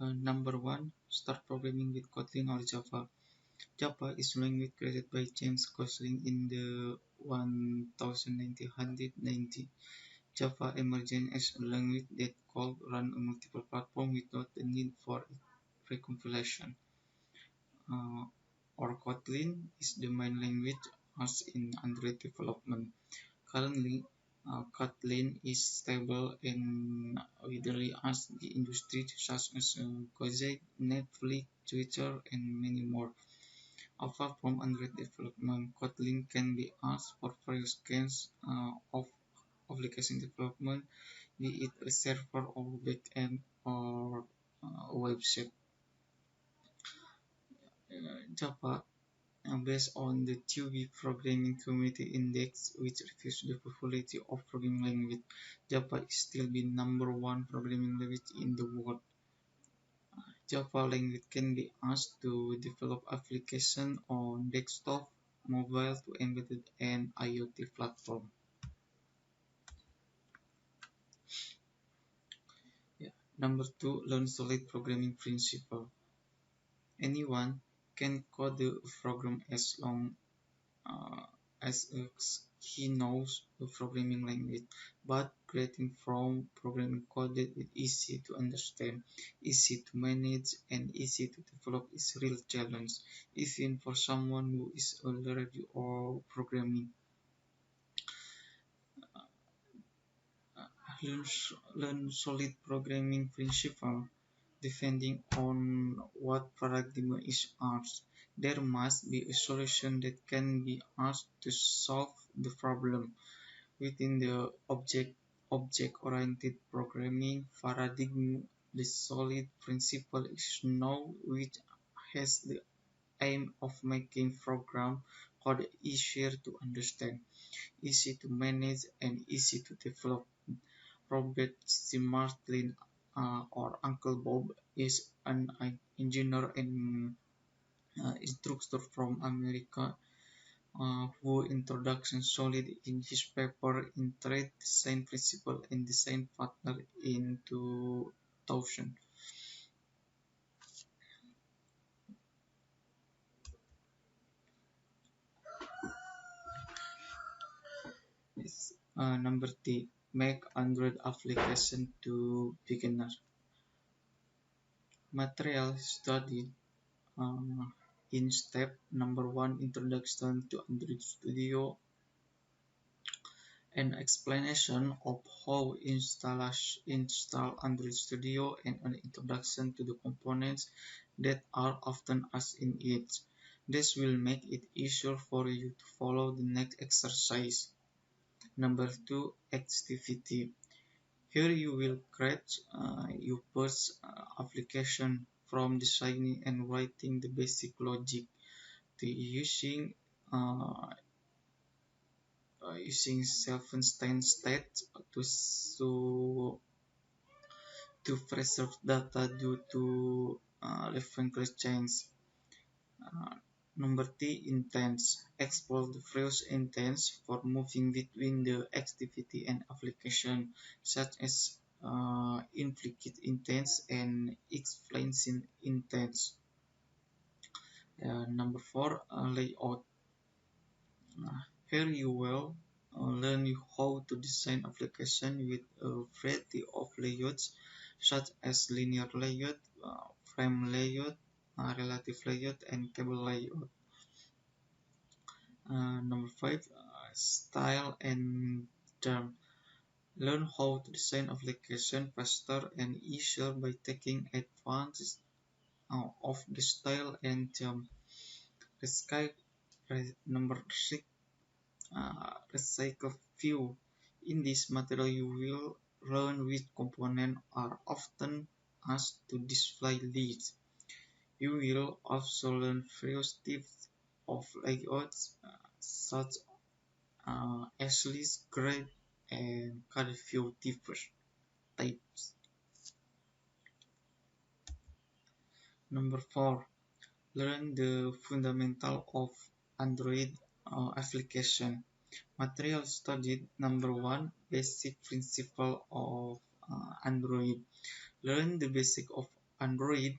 Number one, start programming with Kotlin or Java. Java is a language created by James Gosling in the 1990. Java emerged as a language that could run on multiple platforms without the need for recompilation. Uh, or Kotlin is the main language used in Android development. Currently, Kotlin is stable and widely used in the industry such as Gojek, Netflix, Twitter, and many more. Apart from Android development, Kotlin can be used for various kinds of application development, be it a server or backend or a website. Java, based on the TUV Programming Community Index, which reviews the popularity of programming language, Java is still the number one programming language in the world. Java language can be used to develop applications on desktop, mobile, to embedded and IoT platform. Yeah. Number two, learn solid programming principle. Anyone can code a program as long uh, as he knows the programming language, but creating from programming code that is easy to understand, easy to manage, and easy to develop is a real challenge, even for someone who is already or programming. Learn, learn solid programming principle. Depending on what paradigm is asked, there must be a solution that can be asked to solve the problem. Within the object-oriented programming paradigm, the solid principle is known, which has the aim of making program code easier to understand, easy to manage, and easy to develop. Robert C. Martin, or Uncle Bob, is an engineer and instructor from America who introduced solid in his paper Intrade Design Principle and Design Partner in 2000. Number three, make Android application to beginner. Material studied in step number one, Introduction to Android Studio, an explanation of how install Android Studio, and an introduction to the components that are often asked in it. This will make it easier for you to follow the next exercise. Number two, activity. Here you will create your first application from designing and writing the basic logic to uh, using self-contained state to to preserve data due to living change. Uh, Number three, intents. Explore the various intents for moving between the activity and application, such as implicit intents and explicit intents. Number four, layout. Here you will learn how to design application with a variety of layouts, such as linear layout, frame layout, relative layout, and table layout. Number five, style and charm. Learn how to design application faster and easier by taking advantage of the style and charm. Number six, recycle view. In this material, you will learn which components are often asked to display leads. You will also learn various types of layouts, such as list, grid, and card view types. Number four, learn the fundamental of Android application. Material studied. Number one, basic principle of Android. Learn the basic of Android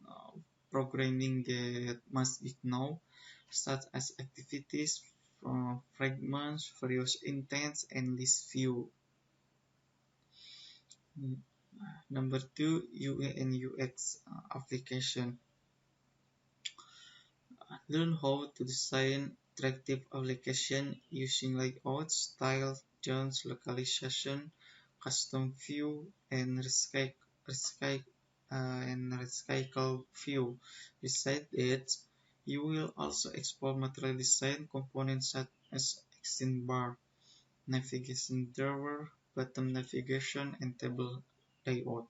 uh, programming that must be known, such as activities, fragments, various intents, and list view. Number two, UI and UX application. Learn how to design attractive application using layout, style, zones, localization, custom view, and recycle view. Besides that, you will also explore material design components such as accent bar, navigation drawer, button navigation, and table layout.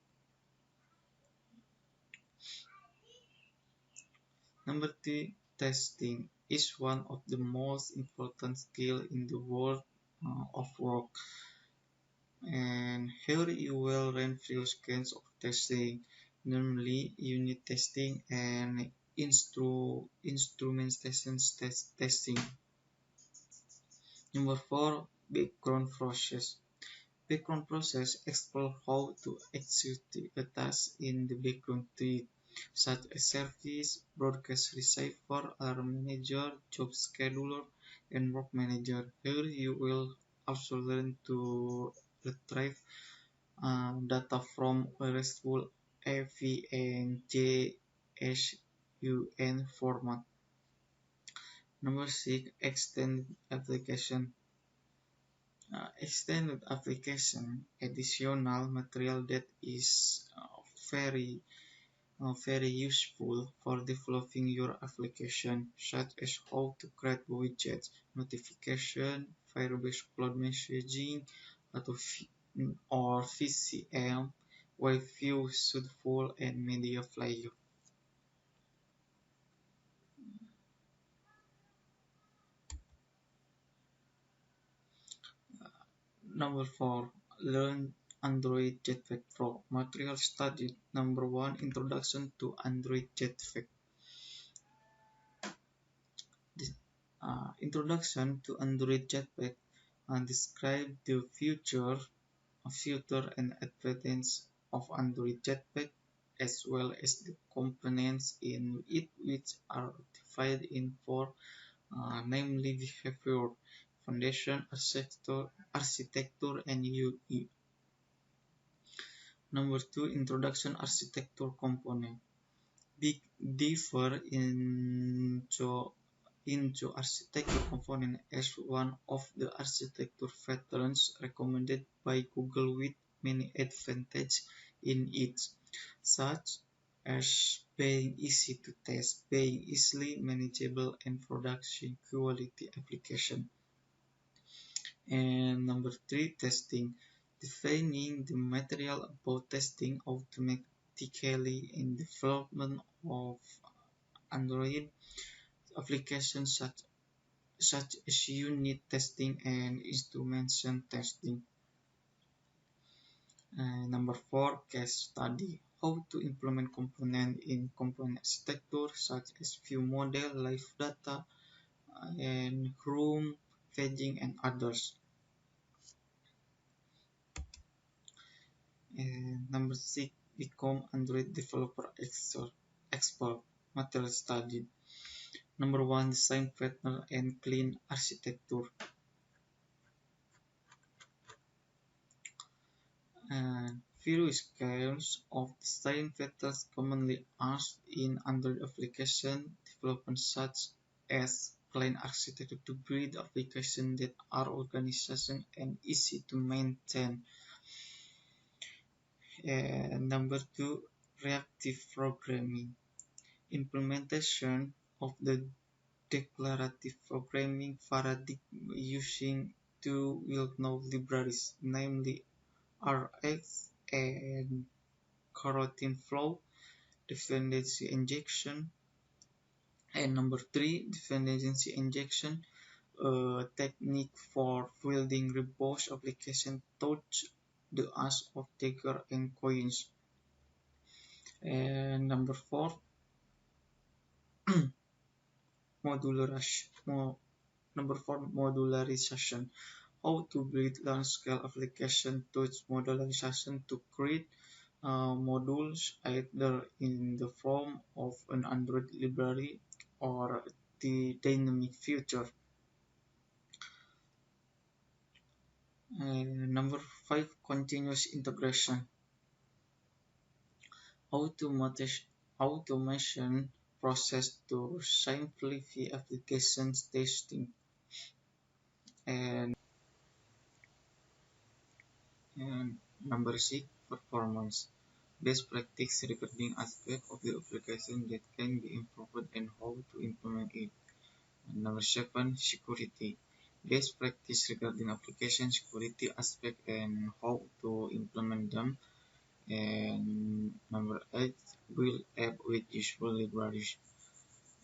Number three, testing is one of the most important skills in the world of work. And here you will learn various kinds of testing, namely unit testing and instrumentation testing. Number four, background process. Background process explore how to execute a task in the background to it, such as service, broadcast receiver, alarm manager, job scheduler, and work manager. Here you will also learn to retrieve data from a RESTful AV and JSON format. Number six, extended application. Extended application additional material that is very useful for developing your application, such as how to create widgets, notification, Firebase cloud messaging, auto or VCM, web view, full and media player. Number four, learn Android Jetpack Pro. Material studied. Number one, introduction to Android Jetpack. Introduction to Android Jetpack describe the future and advantages of Android Jetpack, as well as the components in it which are divided in four, namely behavior, foundation, architecture, and UI. Number two, introduction architecture component. Differ into architecture component as one of the architecture patterns recommended by Google with many advantages in it, such as being easy to test, being easily manageable, and production quality application. And number three, testing. Defining the material about testing automatically in development of Android applications such as unit testing and instrumentation testing. Number four, case study. How to implement component in component architecture such as view model, live data, and room, paging, and others. And number six, become Android developer expert. Material study. Number one, design pattern and clean architecture. And various kinds of design patterns commonly asked in Android application development, such as clean architecture to build applications that are organized and easy to maintain. And number two, reactive programming. Implementation of the declarative programming paradigm using two well-known libraries, namely Rx and coroutine flow, dependency injection, and number three, dependency injection, a technique for building robust application touch the as of Dagger and coins. And number four, modularization. How to build large-scale application touch modularization to create modules either in the form of an Android library or the dynamic feature. Number 5, continuous integration. Automation automation process to simplify applications testing. And, and number 6, performance. Best practice regarding aspect of the application that can be improved and how to implement it. And number 7, security. Best practice regarding application security aspect and how to implement them. And number 8, build app with useful libraries.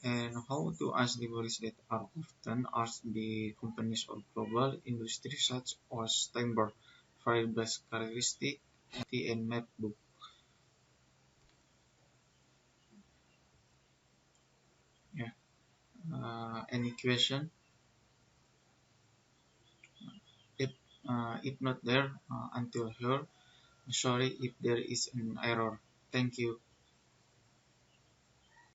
And how to ask libraries that are often asked by companies or global industries such as Timber, file-based characteristic, and mapbook. Yeah. Any question? If if not there until here, sorry if there is an error. Thank you.